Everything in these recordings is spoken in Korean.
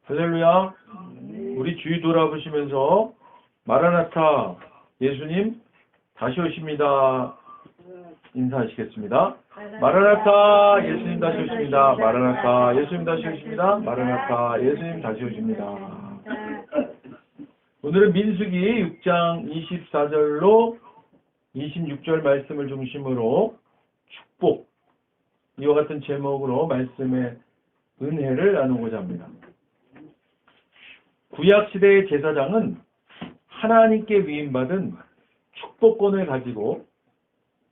할렐루야. 우리 주위 돌아보시면서 마라나타 예수님 다시 오십니다. 인사하시겠습니다. 마라나타 예수님 다시 오십니다. 마라나타 예수님 다시 오십니다. 마라나타 예수님 다시 오십니다. 오늘은 민수기 6장 24절로 26절 말씀을 중심으로 축복, 이와 같은 제목으로 말씀의 은혜를 나누고자 합니다. 구약시대의 제사장은 하나님께 위임받은 축복권을 가지고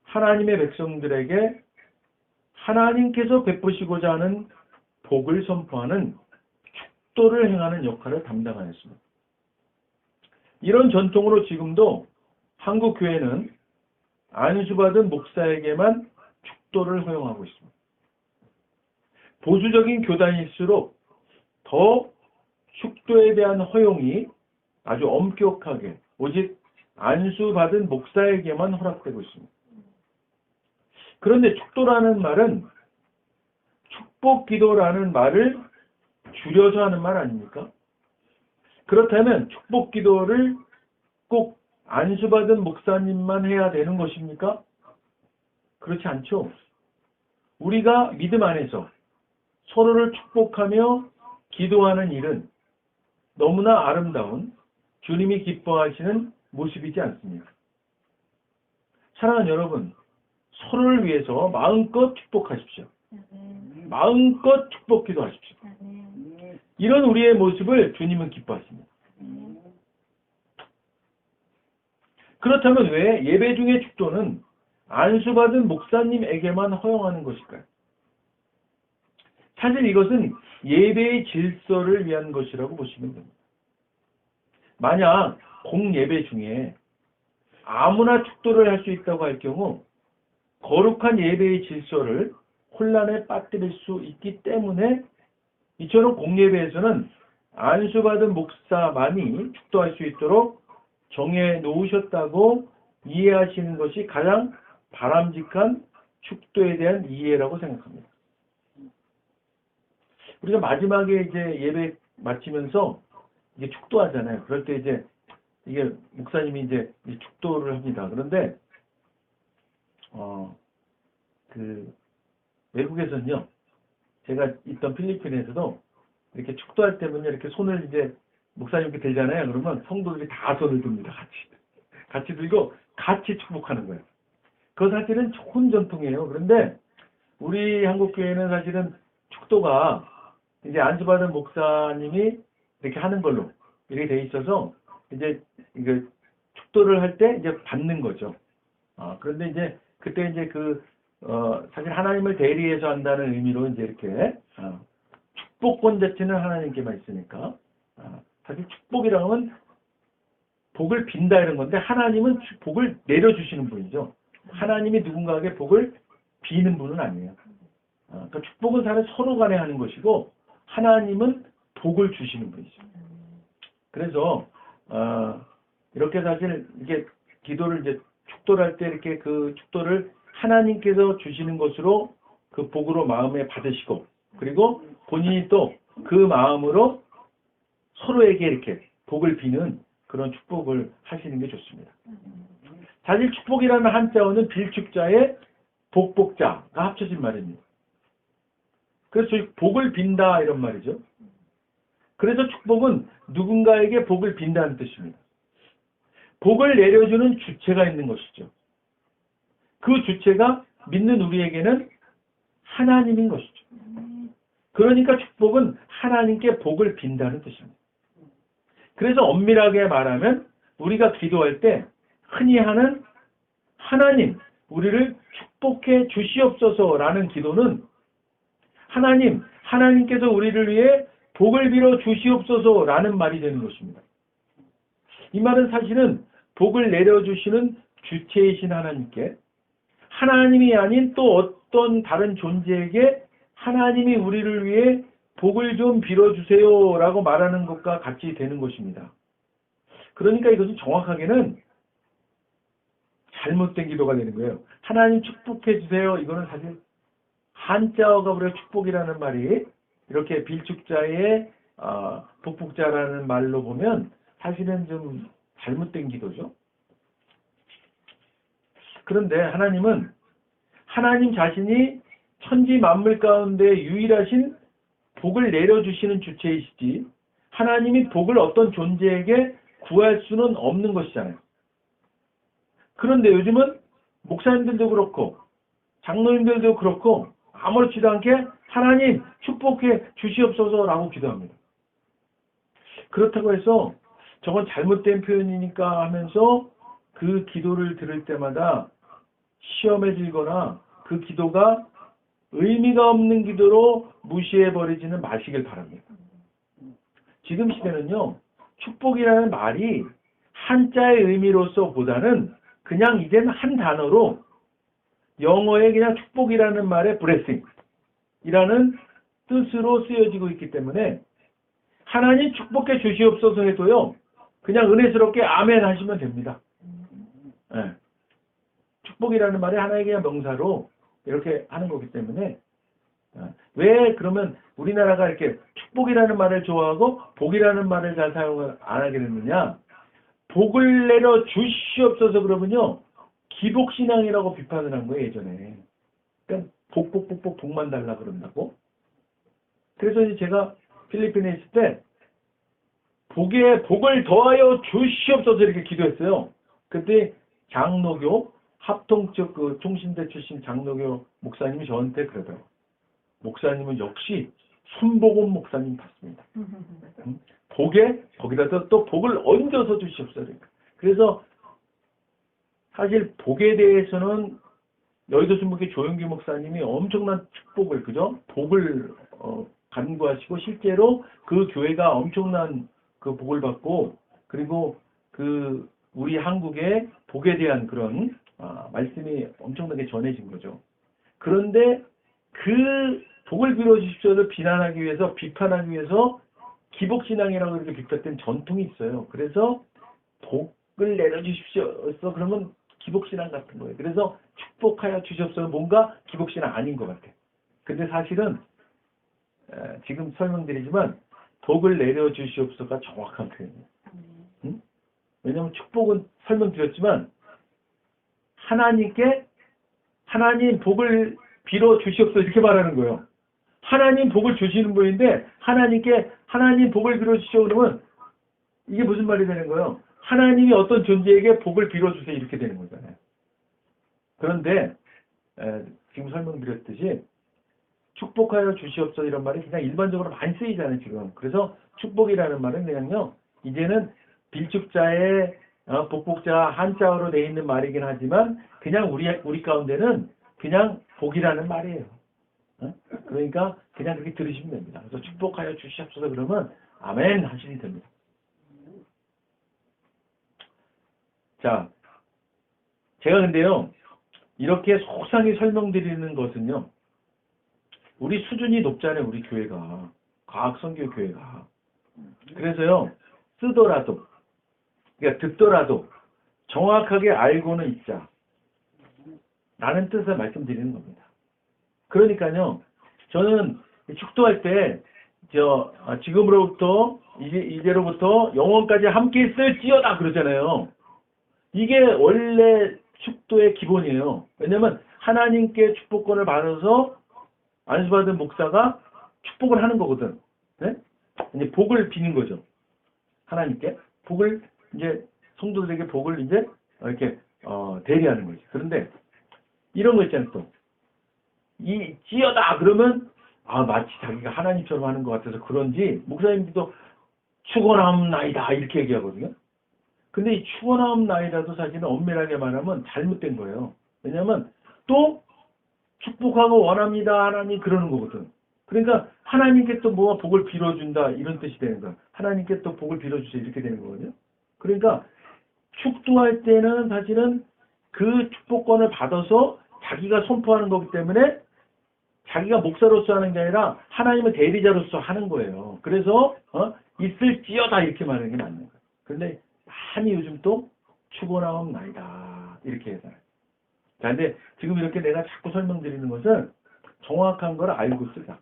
하나님의 백성들에게 하나님께서 베푸시고자 하는 복을 선포하는 축도를 행하는 역할을 담당하였습니다. 이런 전통으로 지금도 한국 교회는 안수받은 목사에게만 축도를 허용하고 있습니다. 보수적인 교단일수록 더 축도에 대한 허용이 아주 엄격하게 오직 안수받은 목사에게만 허락되고 있습니다. 그런데 축도라는 말은 축복기도라는 말을 줄여서 하는 말 아닙니까? 그렇다면 축복기도를 꼭 안수받은 목사님만 해야 되는 것입니까? 그렇지 않죠. 우리가 믿음 안에서 서로를 축복하며 기도하는 일은 너무나 아름다운 주님이 기뻐하시는 모습이지 않습니까? 사랑하는 여러분, 서로를 위해서 마음껏 축복하십시오. 마음껏 축복 기도하십시오. 이런 우리의 모습을 주님은 기뻐하십니다. 그렇다면 왜 예배 중의 축도는 안수받은 목사님에게만 허용하는 것일까요? 사실 이것은 예배의 질서를 위한 것이라고 보시면 됩니다. 만약 공예배 중에 아무나 축도를 할 수 있다고 할 경우 거룩한 예배의 질서를 혼란에 빠뜨릴 수 있기 때문에 이처럼 공예배에서는 안수받은 목사만이 축도할 수 있도록 정해 놓으셨다고 이해하시는 것이 가장 바람직한 축도에 대한 이해라고 생각합니다. 우리가 마지막에 이제 예배 마치면서 이게 축도하잖아요. 그럴 때 이제 이게 목사님이 이제 축도를 합니다. 그런데 외국에서는요, 제가 있던 필리핀에서도 이렇게 축도할 때면요, 이렇게 손을 이제 목사님께 들잖아요. 그러면 성도들이 다 손을 듭니다. 같이 들고 같이 축복하는 거예요. 그거 사실은 좋은 전통이에요. 그런데 우리 한국교회는 사실은 축도가 이제 안수받은 목사님이 이렇게 하는 걸로 이렇게 돼 있어서 이제 이거 축도를 할 때 이제 받는 거죠. 그런데 이제 그때 이제 사실 하나님을 대리해서 한다는 의미로 이제 이렇게 축복권 자체는 하나님께만 있으니까 사실 축복이라는 건 복을 빈다 이런 건데 하나님은 복을 내려주시는 분이죠. 하나님이 누군가에게 복을 비는 분은 아니에요. 그러니까 축복은 사실 서로 간에 하는 것이고 하나님은 복을 주시는 분이죠. 그래서 이렇게 사실 이게 기도를 이제 축도를 할 때 이렇게 그 축도를 하나님께서 주시는 것으로 그 복으로 마음에 받으시고 그리고 본인이 또 그 마음으로 서로에게 이렇게 복을 비는 그런 축복을 하시는 게 좋습니다. 사실 축복이라는 한자어는 빌축자의 복복자가 합쳐진 말입니다. 그래서 복을 빈다 이런 말이죠. 그래서 축복은 누군가에게 복을 빈다는 뜻입니다. 복을 내려주는 주체가 있는 것이죠. 그 주체가 믿는 우리에게는 하나님인 것이죠. 그러니까 축복은 하나님께 복을 빈다는 뜻입니다. 그래서 엄밀하게 말하면 우리가 기도할 때 흔히 하는 하나님, 우리를 축복해 주시옵소서라는 기도는 하나님께서 우리를 위해 복을 빌어 주시옵소서라는 말이 되는 것입니다. 이 말은 사실은 복을 내려주시는 주체이신 하나님께 하나님이 아닌 또 어떤 다른 존재에게 하나님이 우리를 위해 복을 좀 빌어주세요 라고 말하는 것과 같이 되는 것입니다. 그러니까 이것은 정확하게는 잘못된 기도가 되는 거예요. 하나님 축복해 주세요. 이거는 사실 한자어가 우리가 축복이라는 말이 이렇게 빌축자의 복복자라는 말로 보면 사실은 좀 잘못된 기도죠. 그런데 하나님은 하나님 자신이 천지 만물 가운데 유일하신 복을 내려주시는 주체이시지 하나님이 복을 어떤 존재에게 구할 수는 없는 것이잖아요. 그런데 요즘은 목사님들도 그렇고 장로님들도 그렇고 아무렇지도 않게 하나님 축복해 주시옵소서라고 기도합니다. 그렇다고 해서 저건 잘못된 표현이니까 하면서 그 기도를 들을 때마다 시험해지거나 그 기도가 의미가 없는 기도로 무시해버리지는 마시길 바랍니다. 지금 시대는요, 축복이라는 말이 한자의 의미로서 보다는 그냥 이제는 한 단어로 영어에 그냥 축복이라는 말의 blessing이라는 뜻으로 쓰여지고 있기 때문에 하나님 축복해 주시옵소서 해도요, 그냥 은혜스럽게 아멘 하시면 됩니다. 네. 축복이라는 말이 하나의 그냥 명사로 이렇게 하는 거기 때문에 왜 그러면 우리나라가 이렇게 축복이라는 말을 좋아하고 복이라는 말을 잘 사용을 안 하게 됐느냐? 복을 내려 주시옵소서 그러면요 기복신앙이라고 비판을 한 거예요 예전에. 그러니까 복만 달라 그런다고. 그래서 이제 제가 필리핀에 있을 때 복을 더하여 주시옵소서 이렇게 기도했어요. 그때 장로교 합통적 그 통신대 출신 장로교 목사님이 저한테 그러더라고요. 목사님은 역시 손복원 목사님 같습니다. 거기다 또 복을 얹어서 주시옵소서. 그래서 사실 복에 대해서는 여의도 순복의 조영기 목사님이 엄청난 축복을 복을 간구하시고 실제로 그 교회가 엄청난 그 복을 받고 그리고 그 우리 한국의 복에 대한 그런 말씀이 엄청나게 전해진 거죠. 그런데 그 복을 빌어주십시오를 비난하기 위해서 비판하기 위해서 기복신앙이라고 이렇게 비롯된 전통이 있어요. 그래서 복을 내려주십시오. 그러면 기복신앙 같은 거예요. 그래서 축복하여 주십시오. 뭔가 기복신앙 아닌 것 같아요. 근데 사실은 지금 설명드리지만 복을 내려주시옵소서가 정확한 표현이에요. 응? 왜냐하면 축복은 설명드렸지만 하나님 복을 빌어 주시옵소서 이렇게 말하는 거예요. 하나님 복을 주시는 분인데 하나님께 하나님 복을 빌어 주시오 그러면 이게 무슨 말이 되는 거예요? 하나님이 어떤 존재에게 복을 빌어주세요 이렇게 되는 거잖아요. 그런데 지금 설명드렸듯이 축복하여 주시옵소서 이런 말이 그냥 일반적으로 많이 쓰이잖아요 지금. 그래서 축복이라는 말은 그냥요 이제는 빌축자의 복복자 한자어로 되어 있는 말이긴 하지만 그냥 우리 가운데는 그냥 복이라는 말이에요. 그러니까 그냥 그렇게 들으시면 됩니다. 그래서 축복하여 주시옵소서 그러면 아멘 하시면 됩니다. 자, 제가 근데요 이렇게 속상히 설명드리는 것은요 우리 수준이 높잖아요. 우리 교회가 과학선교 교회가. 그래서요 쓰더라도 그러니까 듣더라도 정확하게 알고는 있자 라는 뜻을 말씀드리는 겁니다. 그러니까요 저는 축도할 때 지금으로부터 이제로부터 영원까지 함께 있을지어다 그러잖아요. 이게 원래 축도의 기본이에요. 왜냐하면 하나님께 축복권을 받아서 안수받은 목사가 축복을 하는 거거든. 네? 이제 복을 비는 거죠. 하나님께 복을 이제 성도들에게 복을 이제 이렇게 대리하는 거지. 그런데 이런 거 있잖아요. 또 이 찌어다 그러면 마치 자기가 하나님처럼 하는 것 같아서 그런지 목사님들도 축원하옵나이다 이렇게 얘기하거든요. 근데 이 축원하옵나이다도 사실은 엄밀하게 말하면 잘못된 거예요. 왜냐하면 또 축복하고 원합니다 하나님 그러는 거거든. 그러니까 하나님께 또 뭐가 복을 빌어준다 이런 뜻이 되는 거야. 하나님께 또 복을 빌어주세요 이렇게 되는 거거든요. 그러니까 축도할 때는 사실은 그 축복권을 받아서 자기가 선포하는 거기 때문에 자기가 목사로서 하는 게 아니라 하나님의 대리자로서 하는 거예요. 그래서 있을지어다 이렇게 말하는 게 맞는 거예요. 그런데 많이 요즘 또 축원하옵나이다 이렇게 해서. 자, 근데 지금 이렇게 내가 자꾸 설명드리는 것은 정확한 걸 알고 쓰자.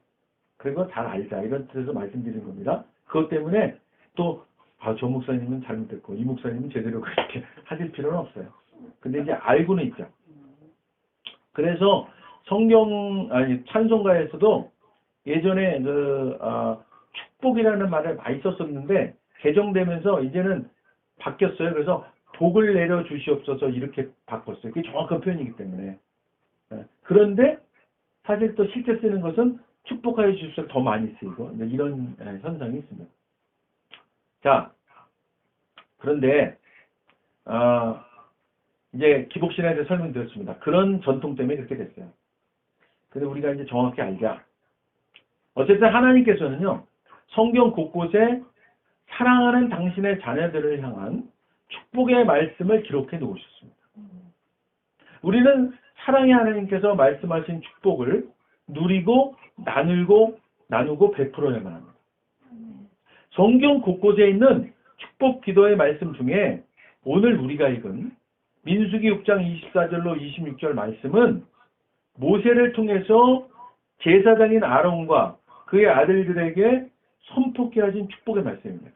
그리고 잘 알자. 이런 뜻에서 말씀드리는 겁니다. 그것 때문에 또, 저 목사님은 잘못됐고, 이 목사님은 제대로 그렇게 하실 필요는 없어요. 근데 이제 알고는 있죠. 그래서 찬송가에서도 예전에 축복이라는 말을 많이 썼었는데, 개정되면서 이제는 바뀌었어요. 그래서 복을 내려 주시옵소서 이렇게 바꿨어요. 그게 정확한 표현이기 때문에. 그런데 사실 또 실제 쓰는 것은 축복하여 주십시오 더 많이 쓰이고 이런 현상이 있습니다. 자, 그런데 이제 기복신화에 대해서 설명드렸습니다. 그런 전통 때문에 그렇게 됐어요. 근데 우리가 이제 정확히 알자. 어쨌든 하나님께서는요, 성경 곳곳에 사랑하는 당신의 자녀들을 향한 축복의 말씀을 기록해 놓으셨습니다. 우리는 사랑의 하나님께서 말씀하신 축복을 누리고 나누고 베풀어야만 합니다. 성경 곳곳에 있는 축복 기도의 말씀 중에 오늘 우리가 읽은 민수기 6장 24절로 26절 말씀은 모세를 통해서 제사장인 아론과 그의 아들들에게 선포케 하신 축복의 말씀입니다.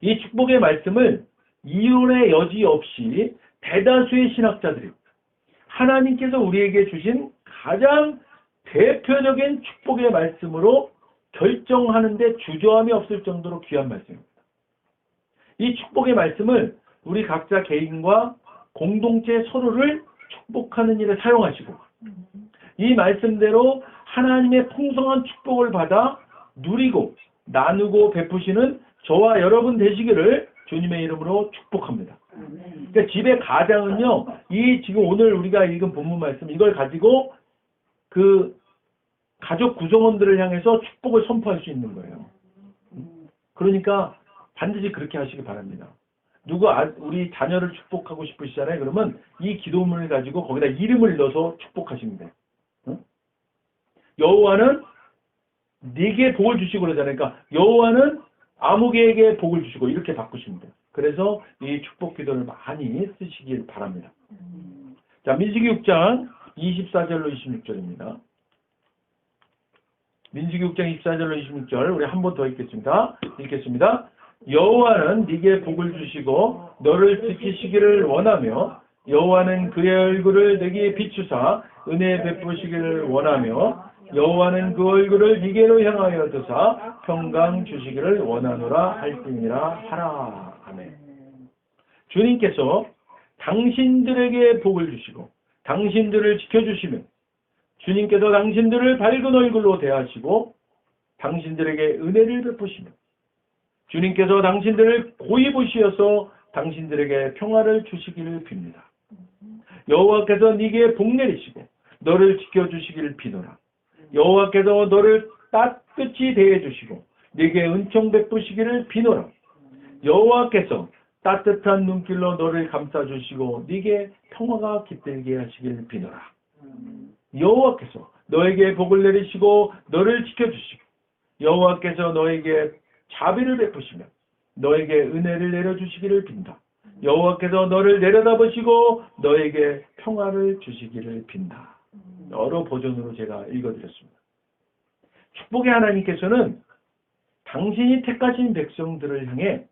이 축복의 말씀을 이론의 여지 없이 대다수의 신학자들이 하나님께서 우리에게 주신 가장 대표적인 축복의 말씀으로 결정하는데 주저함이 없을 정도로 귀한 말씀입니다. 이 축복의 말씀을 우리 각자 개인과 공동체 서로를 축복하는 일에 사용하시고 이 말씀대로 하나님의 풍성한 축복을 받아 누리고 나누고 베푸시는 저와 여러분 되시기를 주님의 이름으로 축복합니다. 그러니까 집의 가장은요, 이 지금 오늘 우리가 읽은 본문 말씀 이걸 가지고 그 가족 구성원들을 향해서 축복을 선포할 수 있는 거예요. 그러니까 반드시 그렇게 하시기 바랍니다. 우리 자녀를 축복하고 싶으시잖아요. 그러면 이 기도문을 가지고 거기다 이름을 넣어서 축복하시면 돼요. 여호와는 네게 복을 주시고 그러잖아요. 그러니까 여호와는 아무개에게 복을 주시고 이렇게 바꾸시면 돼요. 그래서 이 축복 기도를 많이 쓰시길 바랍니다. 자, 민수기 6장 24절로 26절입니다. 민수기 6장 24절로 26절 우리 한 번 더 읽겠습니다. 여호와는 네게 복을 주시고 너를 지키시기를 원하며 여호와는 그의 얼굴을 네게 비추사 은혜 베푸시기를 원하며 여호와는 그 얼굴을 네게로 향하여 드사 평강 주시기를 원하노라 할지니라 하라. 아멘. 주님께서 당신들에게 복을 주시고 당신들을 지켜주시며 주님께서 당신들을 밝은 얼굴로 대하시고 당신들에게 은혜를 베푸시며 주님께서 당신들을 고이 보시어서 당신들에게 평화를 주시기를 빕니다. 여호와께서 네게 복 내리시고 너를 지켜주시기를 비노라. 여호와께서 너를 따뜻히 대해주시고 네게 은총 베푸시기를 비노라. 여호와께서 따뜻한 눈길로 너를 감싸주시고 네게 평화가 깃들게 하시기를 비노라. 여호와께서 너에게 복을 내리시고 너를 지켜주시고 여호와께서 너에게 자비를 베푸시며 너에게 은혜를 내려주시기를 빈다. 여호와께서 너를 내려다보시고 너에게 평화를 주시기를 빈다. 여러 버전으로 제가 읽어드렸습니다. 축복의 하나님께서는 당신이 택하신 백성들을 향해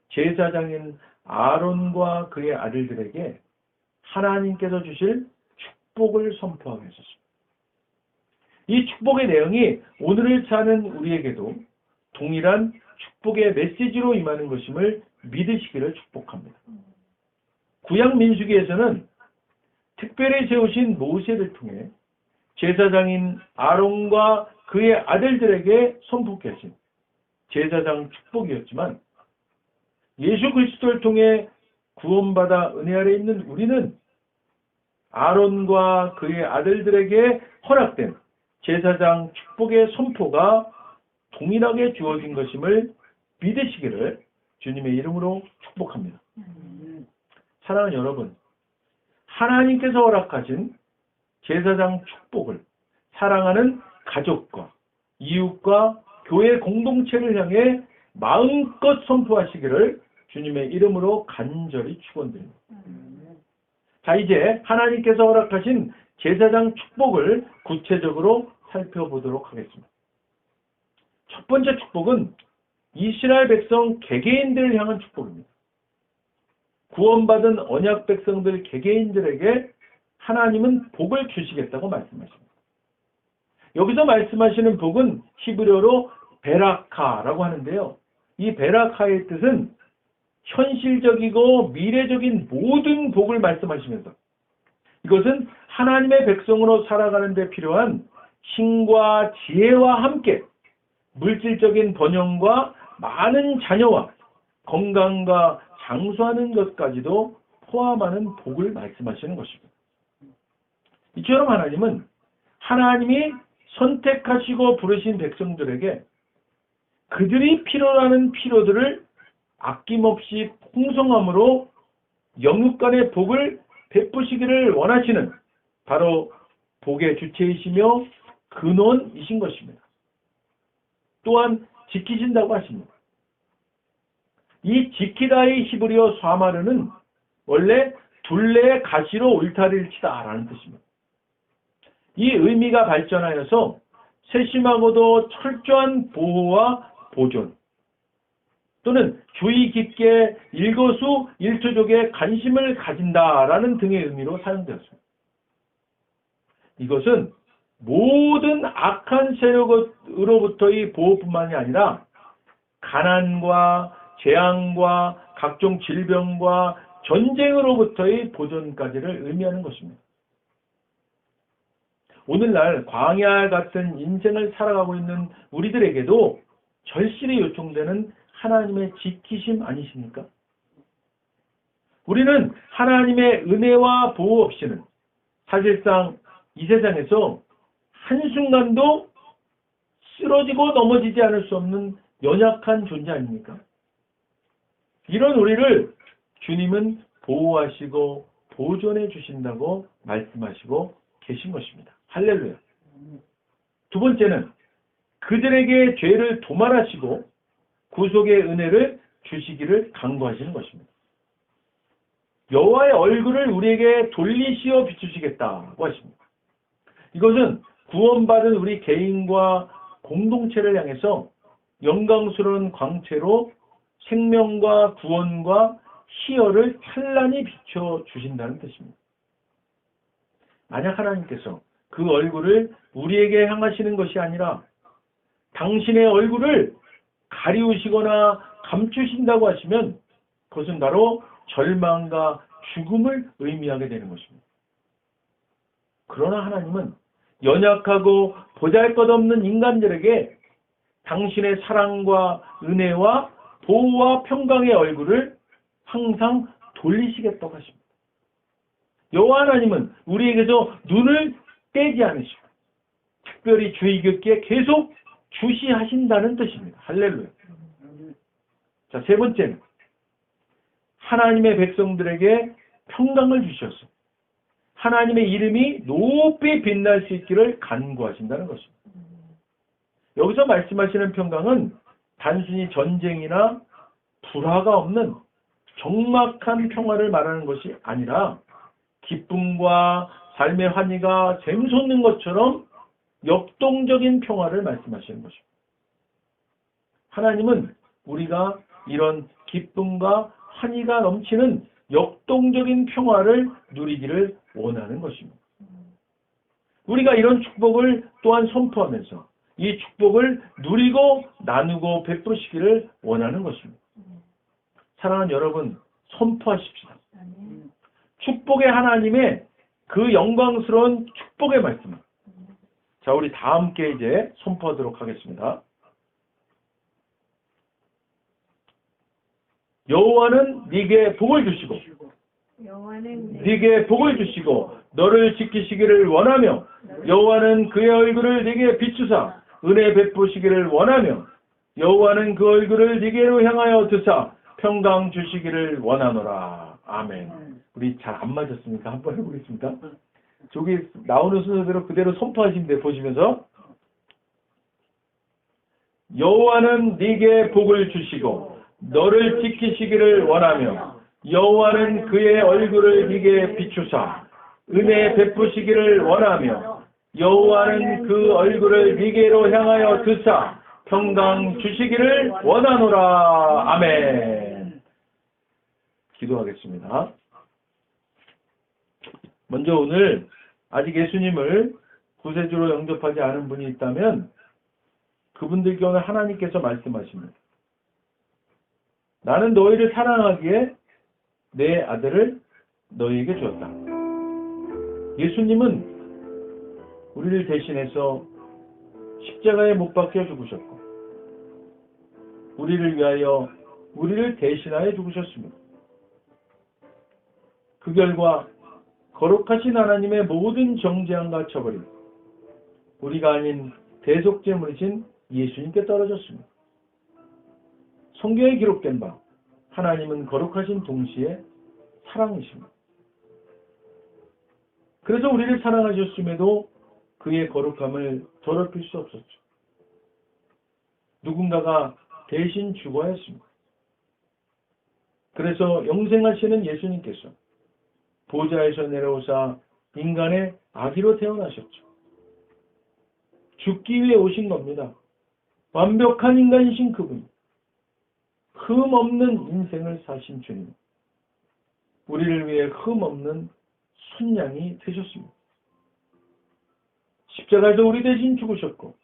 제사장인 아론과 그의 아들들에게 하나님께서 주실 축복을 선포하고 있었습니다. 이 축복의 내용이 오늘을 사는 우리에게도 동일한 축복의 메시지로 임하는 것임을 믿으시기를 축복합니다. 구약 민수기에서는 특별히 세우신 모세를 통해 제사장인 아론과 그의 아들들에게 선포케 하신 제사장 축복이었지만 예수 그리스도를 통해 구원받아 은혜 아래 있는 우리는 아론과 그의 아들들에게 허락된 제사장 축복의 선포가 동일하게 주어진 것임을 믿으시기를 주님의 이름으로 축복합니다. 사랑하는 여러분, 하나님께서 허락하신 제사장 축복을 사랑하는 가족과 이웃과 교회 공동체를 향해 마음껏 선포하시기를 주님의 이름으로 간절히 축원드립니다. 자, 이제 하나님께서 허락하신 제사장 축복을 구체적으로 살펴보도록 하겠습니다. 첫 번째 축복은 이스라엘 백성 개개인들을 향한 축복입니다. 구원받은 언약 백성들 개개인들에게 하나님은 복을 주시겠다고 말씀하십니다. 여기서 말씀하시는 복은 히브리어로 베라카라고 하는데요. 이 베라카의 뜻은 현실적이고 미래적인 모든 복을 말씀하시면서 이것은 하나님의 백성으로 살아가는 데 필요한 힘과 지혜와 함께 물질적인 번영과 많은 자녀와 건강과 장수하는 것까지도 포함하는 복을 말씀하시는 것입니다. 이처럼 하나님은 하나님이 선택하시고 부르신 백성들에게 그들이 필요로 하는 필요들을 아낌없이 풍성함으로 영육간의 복을 베푸시기를 원하시는 바로 복의 주체이시며 근원이신 것입니다. 또한 지키신다고 하십니다. 이 지키다의 히브리어 샤마르는 원래 둘레의 가시로 울타리를 치다라는 뜻입니다. 이 의미가 발전하여서 세심하고도 철저한 보호와 보존 또는 주의 깊게 일거수일투족에 관심을 가진다라는 등의 의미로 사용되었습니다. 이것은 모든 악한 세력으로부터의 보호뿐만이 아니라 가난과 재앙과 각종 질병과 전쟁으로부터의 보존까지를 의미하는 것입니다. 오늘날 광야 같은 인생을 살아가고 있는 우리들에게도 절실히 요청되는 하나님의 지키심 아니십니까? 우리는 하나님의 은혜와 보호 없이는 사실상 이 세상에서 한순간도 쓰러지고 넘어지지 않을 수 없는 연약한 존재 아닙니까? 이런 우리를 주님은 보호하시고 보존해 주신다고 말씀하시고 계신 것입니다. 할렐루야. 두 번째는 그들에게 죄를 도말하시고 구속의 은혜를 주시기를 간구하시는 것입니다. 여호와의 얼굴을 우리에게 돌리시어 비추시겠다고 하십니다. 이것은 구원받은 우리 개인과 공동체를 향해서 영광스러운 광채로 생명과 구원과 희열을 찬란히 비춰주신다는 뜻입니다. 만약 하나님께서 그 얼굴을 우리에게 향하시는 것이 아니라 당신의 얼굴을 가리우시거나 감추신다고 하시면 그것은 바로 절망과 죽음을 의미하게 되는 것입니다. 그러나 하나님은 연약하고 보잘것없는 인간들에게 당신의 사랑과 은혜와 보호와 평강의 얼굴을 항상 돌리시겠다고 하십니다. 여호와 하나님은 우리에게서 눈을 떼지 않으시고 특별히 주의 깊게 계속 주시하신다는 뜻입니다. 할렐루야. 자, 세 번째는 하나님의 백성들에게 평강을 주셔서 하나님의 이름이 높이 빛날 수 있기를 간구하신다는 것입니다. 여기서 말씀하시는 평강은 단순히 전쟁이나 불화가 없는 적막한 평화를 말하는 것이 아니라 기쁨과 삶의 환희가 샘솟는 것처럼 역동적인 평화를 말씀하시는 것입니다. 하나님은 우리가 이런 기쁨과 환희가 넘치는 역동적인 평화를 누리기를 원하는 것입니다. 우리가 이런 축복을 또한 선포하면서 이 축복을 누리고 나누고 베푸시기를 원하는 것입니다. 사랑하는 여러분, 선포하십시다. 축복의 하나님의 그 영광스러운 축복의 말씀. 자, 우리 다 함께 이제 선포하도록 하겠습니다. 여호와는 네게 복을 주시고 네게 복을 주시고 너를 지키시기를 원하며 여호와는 그의 얼굴을 네게 비추사 은혜 베푸시기를 원하며 여호와는 그 얼굴을 네게로 향하여 드사 평강 주시기를 원하노라. 아멘. 우리 잘 안 맞았으니까 한번 해보겠습니다. 저기 나오는 순서대로 그대로 선포하시면 돼. 보시면서 여호와는 네게 복을 주시고 너를 지키시기를 원하며 여호와는 그의 얼굴을 네게 비추사 은혜 베푸시기를 원하며 여호와는 그 얼굴을 네게로 향하여 드사 평강 주시기를 원하노라. 아멘. 기도하겠습니다. 먼저 오늘 아직 예수님을 구세주로 영접하지 않은 분이 있다면 그분들께 오늘 하나님께서 말씀하십니다. 나는 너희를 사랑하기에 내 아들을 너희에게 주었다. 예수님은 우리를 대신해서 십자가에 못 박혀 죽으셨고 우리를 위하여 우리를 대신하여 죽으셨습니다. 그 결과 거룩하신 하나님의 모든 정죄함과 처벌이 우리가 아닌 대속제물이신 예수님께 떨어졌습니다. 성경에 기록된 바 하나님은 거룩하신 동시에 사랑이십니다. 그래서 우리를 사랑하셨음에도 그의 거룩함을 더럽힐 수 없었죠. 누군가가 대신 죽어야 했습니다. 그래서 영생하시는 예수님께서 보좌에서 내려오사 인간의 아기로 태어나셨죠. 죽기 위해 오신 겁니다. 완벽한 인간이신 그분, 흠 없는 인생을 사신 주님, 우리를 위해 흠 없는 순양이 되셨습니다. 십자가에서 우리 대신 죽으셨고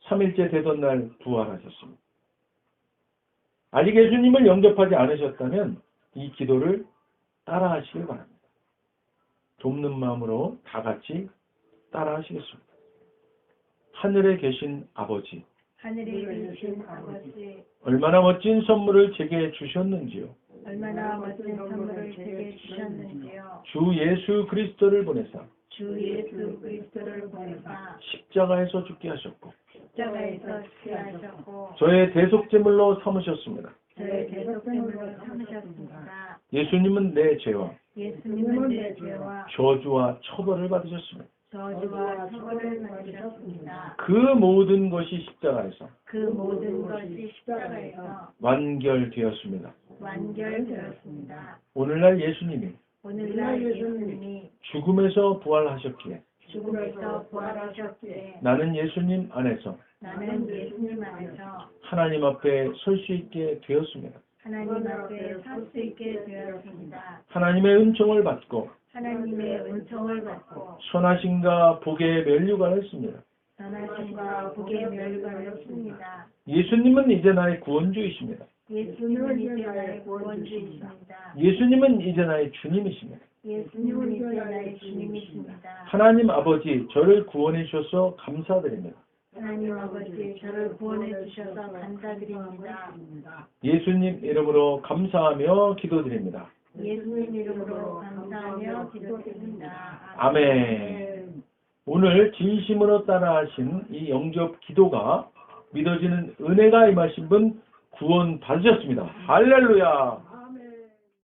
3일째 되던 날 부활하셨습니다. 아직 예수님을 영접하지 않으셨다면 이 기도를 따라하시길 바랍니다. 돕는 마음으로 다 같이 따라하시겠습니다. 하늘에 계신 아버지, 하늘에 계신 아버지, 얼마나 멋진 선물을 제게 주셨는지요. 얼마나 멋진 선물을 제게 주셨는지요. 주 예수 그리스도를 보내사 주 예수 그리스도를 보내사 십자가에서 죽게 하셨고 십자가에서 죽게 하셨고 저의 대속제물로 삼으셨습니다. 저의 대속제물로 삼으셨습니다. 예수님은 내 죄와 예수님은 내 죄와 저주와 처벌을 받으셨습니다. 저주와 처벌을 받으셨습니다. 그 모든 것이 십자가에서 그 모든 것이 십자가에서 완결되었습니다. 완결되었습니다. 오늘날 예수님이 오늘날 예수님이 죽음에서 부활하셨기에 죽음에서 부활하셨기에 나는 예수님 안에서 나는 예수님 안에서 하나님 앞에 설 수 있게 되었습니다. 하나님 앞에 설 수 있게 되었습니다. 하나님의 은총을 받고 하나님의 은총을 받고 선하심과 복의 면류관을 했습니다. 선하심과 복의 멸관을 했습니다. 예수님은 이제 나의 구원주이십니다. 예수님은 이제 나의 구원주이십니다. 예수님은 이제 나의 주님이십니다. 예수님은 이제 나의 주님이십니다. 하나님 아버지, 저를 구원해 주셔서 감사드립니다. 하나님 아버지, 저를 구원해 주셔서 감사드립니다. 예수님 이름으로 감사하며 기도드립니다. 예수님 이름으로 감사하며 기도드립니다. 아멘. 오늘 진심으로 따라하신 이 영접 기도가 믿어지는 은혜가 임하신 분 구원 받으셨습니다. 할렐루야.